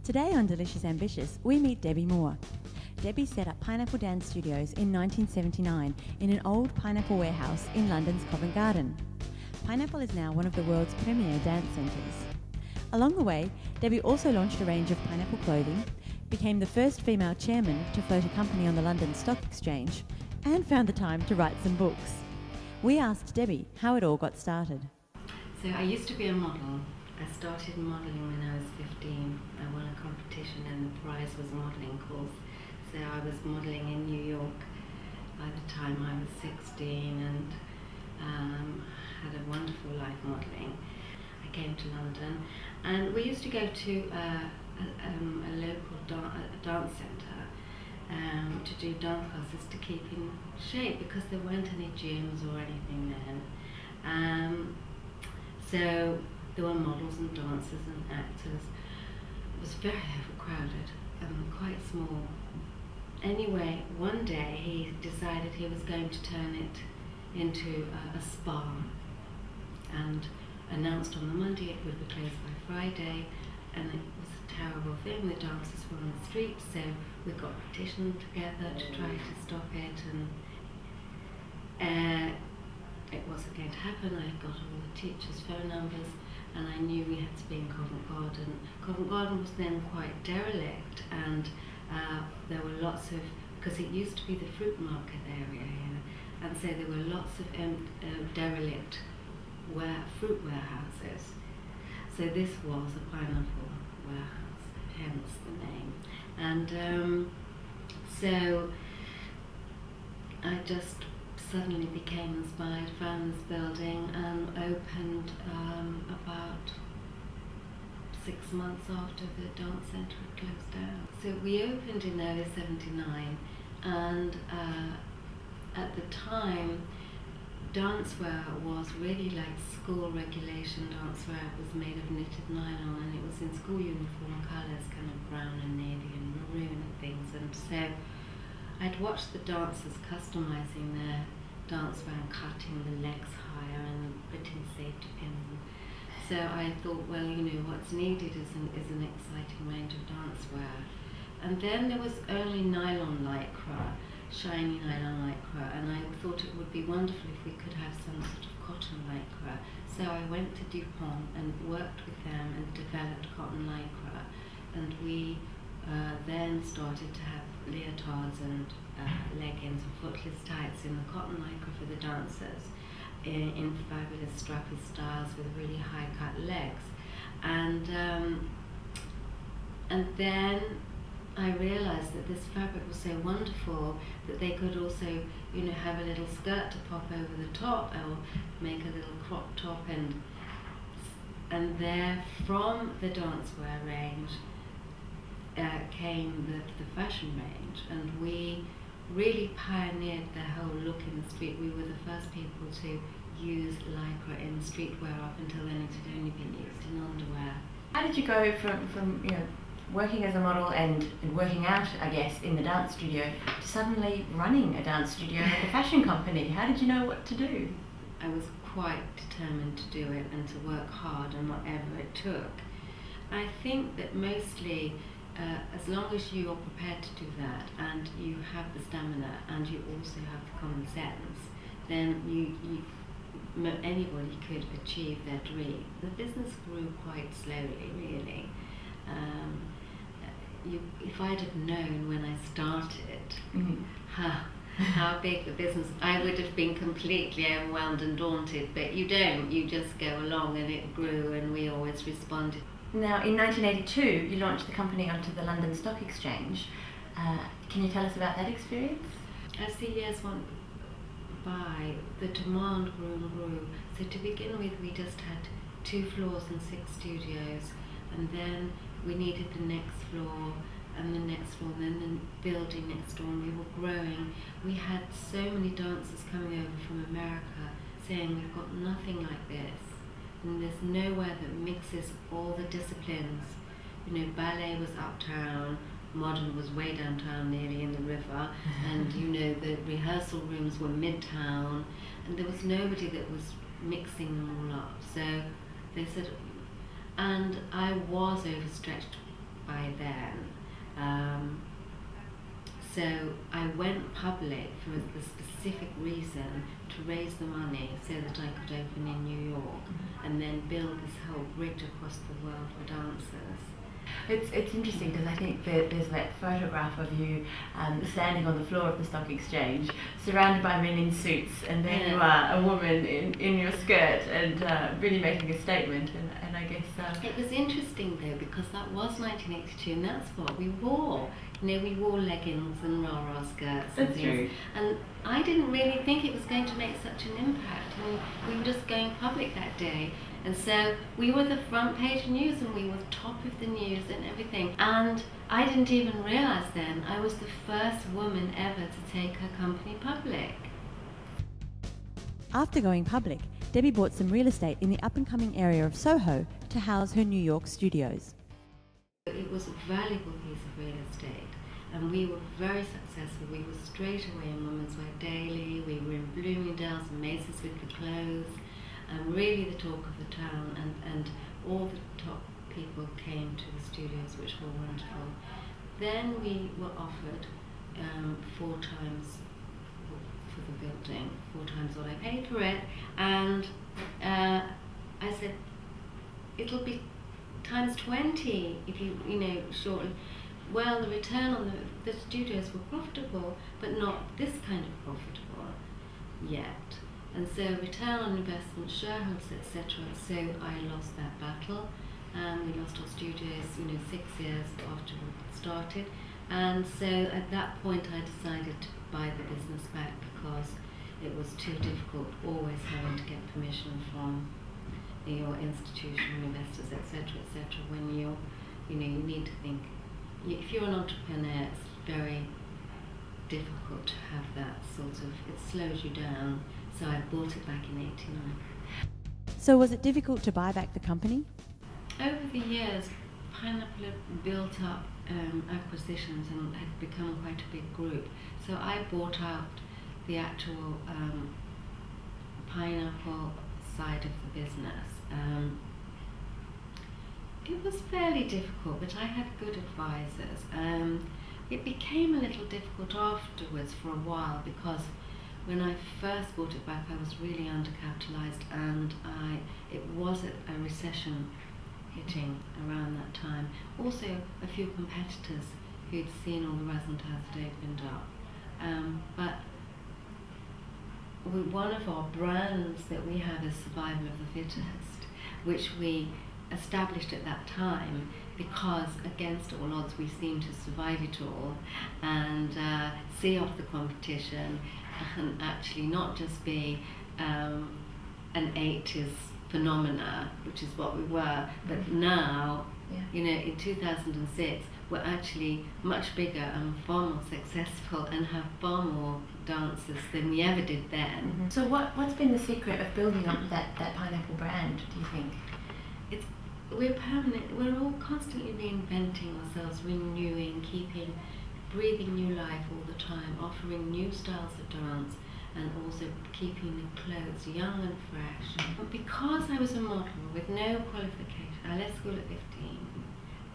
Today on Delicious Ambitious, we meet Debbie Moore. Debbie set up Pineapple Dance Studios in 1979 in an old pineapple warehouse in London's Covent Garden. Pineapple is now one of the world's premier dance centres. Along the way, Debbie also launched a range of pineapple clothing, became the first female chairman to float a company on the London Stock Exchange, and found the time to write some books. We asked Debbie how it all got started. So I used to be a model. I started modelling when I was 15. I won a competition and the prize was a modelling course. So I was modelling in New York by the time I was 16 and had a wonderful life modelling. I came to London and we used to go to a local dance centre to do dance classes to keep in shape because there weren't any gyms or anything then. So there were models and dancers and actors. It was very overcrowded and quite small. Anyway, one day he decided he was going to turn it into a spa and announced on the Monday it would be closed by Friday, and it was a terrible thing. The dancers were on the street, so we got petitioned together to try to stop it, and it wasn't going to happen. I got all the teachers' phone numbers and I knew we had to be in Covent Garden. Covent Garden was then quite derelict and there were lots of, because it used to be the fruit market area here, and so there were lots of derelict fruit warehouses. So this was a pineapple warehouse, hence the name. And so I just suddenly became inspired, found this building and opened about 6 months after the dance centre had closed down. So we opened in early 79 and at the time dancewear was really like school regulation dancewear. It was made of knitted nylon and it was in school uniform colours, kind of brown and navy and maroon and things, and so I'd watched the dancers customising their dancewear and cutting the legs higher and putting safety pins in. So I thought, well, you know, what's needed is an exciting range of dancewear. And then there was only nylon lycra, shiny nylon lycra, and I thought it would be wonderful if we could have some sort of cotton lycra. So I went to DuPont and worked with them and developed cotton lycra, and we then started to have leotards and leggings and footless tights in the cotton lycra for the dancers in fabulous strappy styles with really high cut legs. And then I realized that this fabric was so wonderful that they could also, you know, have a little skirt to pop over the top or make a little crop top, and there from the dancewear range came the fashion range, and we really pioneered the whole look in the street. We were the first people to use lycra in streetwear. Up until then it had only been used in underwear. How did you go from you know, working as a model and working out, I guess, in the dance studio to suddenly running a dance studio and a fashion company? How did you know what to do? I was quite determined to do it and to work hard and whatever it took. I think that mostly as long as you are prepared to do that and you have the stamina and you also have the common sense, then anybody could achieve their dream. The business grew quite slowly, really. If I'd have known when I started how big the business, I would have been completely overwhelmed and daunted, but you don't, you just go along, and it grew and we always responded. Now, in 1982, you launched the company onto the London Stock Exchange. Can you tell us about that experience? As the years went by, the demand grew and grew. So to begin with, we just had 2 floors and 6 studios, and then we needed the next floor and the next floor, and then the building next door, and we were growing. We had so many dancers coming over from America saying, we've got nothing like this. And there's nowhere that mixes all the disciplines. You know, ballet was uptown, modern was way downtown, nearly in the river, and you know, the rehearsal rooms were midtown, and there was nobody that was mixing them all up. So they said, and I was overstretched by then. So I went public for the specific reason to raise the money so that I could open in New York and then build this whole bridge across the world for dancers. It's interesting because I think there's that photograph of you standing on the floor of the stock exchange, surrounded by men in suits, and there you are, a woman in your skirt, and really making a statement. And I guess it was interesting though, because that was 1982, and that's what we wore. You know, we wore leggings and rah-rah skirts and That's things. true. And I didn't really think it was going to make such an impact. I mean, we were just going public that day. And so we were the front page news and we were top of the news and everything. And I didn't even realise then I was the first woman ever to take her company public. After going public, Debbie bought some real estate in the up-and-coming area of Soho to house her New York studios. It was a valuable piece of real estate, and we were very successful. We were straight away in Women's Wear Daily, we were in Bloomingdale's and Macy's with the clothes, and really the talk of the town, and all the top people came to the studios, which were wonderful. Then we were offered 4 times for the building, 4 times what I paid for it, and I said, it'll be times 20 if you know, shortly. Well, the return on the studios were profitable, but not this kind of profitable yet. And so return on investment, shareholders, etc. So I lost that battle, and we lost our studios, 6 years after we started. And so at that point I decided to buy the business back because it was too difficult always having to get permission from your institutional investors, etc., when you need to think. If you're an entrepreneur, it's very difficult to have that sort of, it slows you down. So I bought it back in '89. So was it difficult to buy back the company? Over the years, Pineapple had built up acquisitions and had become quite a big group. So I bought out the actual Pineapple side of the business. It was fairly difficult, but I had good advisors. It became a little difficult afterwards for a while because when I first bought it back I was really undercapitalized, and it was a recession hitting around that time. Also a few competitors who'd seen all the razzmatazz had opened up. But one of our brands that we have is Survival of the Fittest, which we established at that time because against all odds we seemed to survive it all and see off the competition and actually not just be an 80s phenomena, which is what we were, but now, in 2006, we're actually much bigger and far more successful and have far more dancers than we ever did then. Mm-hmm. So what's been the secret of building up that Pineapple brand, do you think? We're permanent, we're all constantly reinventing ourselves, renewing, breathing new life all the time, offering new styles of dance, and also keeping the clothes young and fresh. But because I was a model with no qualification, I left school at 15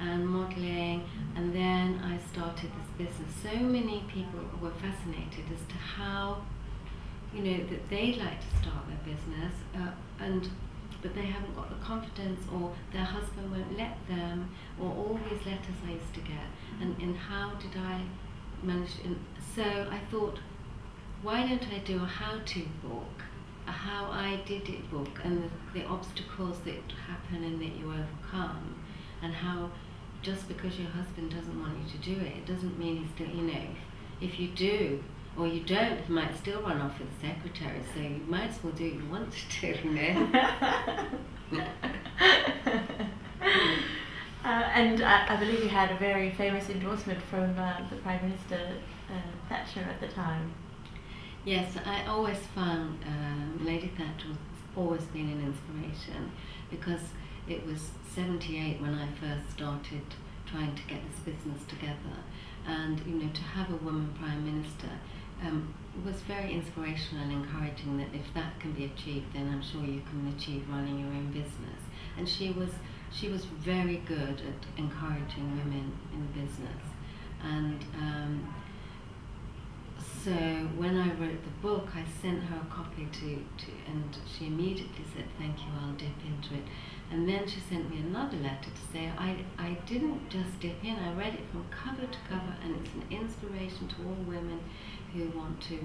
and modeling, and then I started this business. So many people were fascinated as to how, that they'd like to start their business, but they haven't got the confidence, or their husband won't let them, or all these letters I used to get, and how did I manage it? So I thought, why don't I do a how-to book, a how I did it book, and the obstacles that happen and that you overcome, and how just because your husband doesn't want you to do it, it doesn't mean he's still, if you do, or you don't, he might still run off with the secretary, so you might as well do what you want to do, And I believe you had a very famous endorsement from the Prime Minister Thatcher at the time. Yes, I always found Lady Thatcher has always been an inspiration, because it was 78 when I first started trying to get this business together, and to have a woman Prime Minister was very inspirational and encouraging, that if that can be achieved, then I'm sure you can achieve running your own business. And she was she was very good at encouraging women in business. And so when I wrote the book, I sent her a copy and she immediately said, "Thank you, I'll dip into it." And then she sent me another letter to say, I didn't just dip in, I read it from cover to cover, and it's an inspiration to all women who want to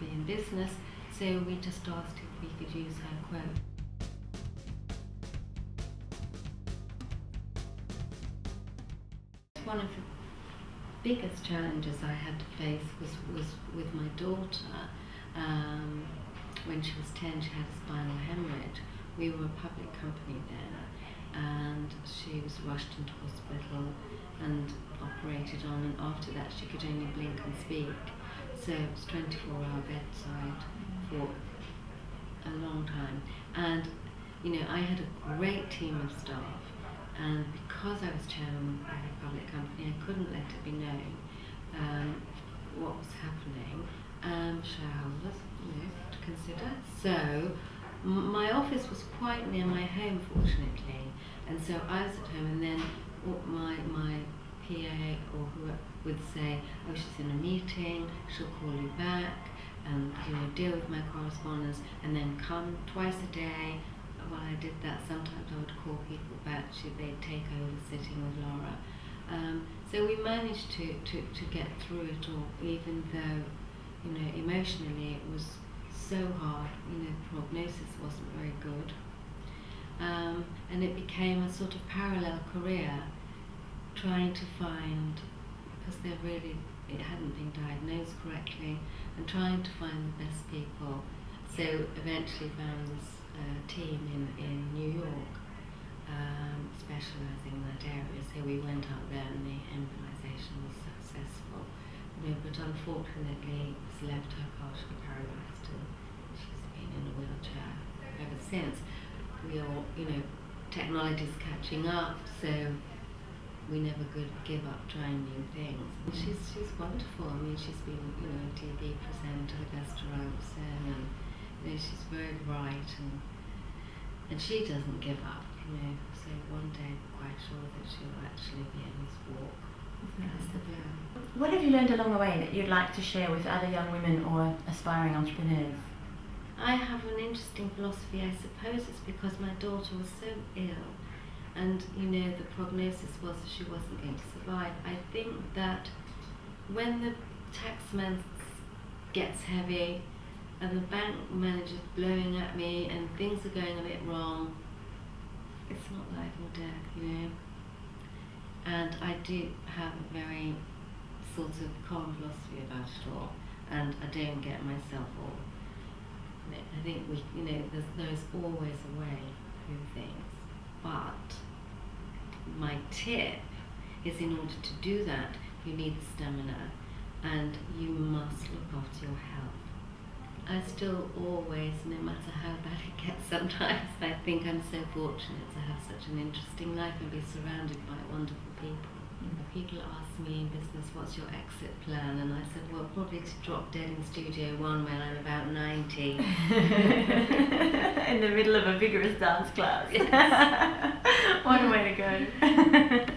be in business. So we just asked if we could use her quote. One of the biggest challenges I had to face was with my daughter. When she was 10, she had a spinal hemorrhage. We were a public company then, and she was rushed into hospital and operated on, and after that she could only blink and speak. So it was 24-hour bedside for a long time. And you know, I had a great team of staff, and because I was chairman of a public company, I couldn't let it be known what was happening. Shareholders, you know, to consider. So my office was quite near my home, fortunately, and so I was at home, and then my PA or whoever would say, "Oh, she's in a meeting, she'll call you back, and you know, deal with my correspondence, and then come twice a day." Well, I did that. Sometimes I would call people back, they'd take over sitting with Laura. So we managed to get through it all, even though, you know, emotionally it was so hard. You know, prognosis wasn't very good. And it became a sort of parallel career, trying to find, because it hadn't been diagnosed correctly, and trying to find the best people. So eventually found this team in New York, specialising in that area. So we went out there, and the embolisation was successful. You know, but unfortunately, it's left her partially paralysed, and she's been in a wheelchair ever since. We all, you know, technology's catching up, so we never could give up trying new things. And she's wonderful. I mean, she's been, you know, a TV presenter with Esther Rosen, and you know, she's very bright, and she doesn't give up. You know, so one day I'm quite sure that she'll actually be able to walk. That's the plan. What have you learned along the way that you'd like to share with other young women or aspiring entrepreneurs? I have an interesting philosophy. I suppose it's because my daughter was so ill, and you know, the prognosis was that she wasn't going to survive. I think that when the tax man gets heavy and the bank manager's blowing at me and things are going a bit wrong, it's not life or death, you know. And I do have a very sort of calm philosophy about it all, and I don't get myself all. I think you know, there's always a way through things, but my tip is, in order to do that, you need the stamina, and you must look after your health. I still always, no matter how bad it gets sometimes, I think I'm so fortunate to have such an interesting life and be surrounded by wonderful people. People ask me in business, what's your exit plan? And I said, well, probably to drop dead in Studio One when I'm about 90. In the middle of a vigorous dance class. Yes. What a way to go.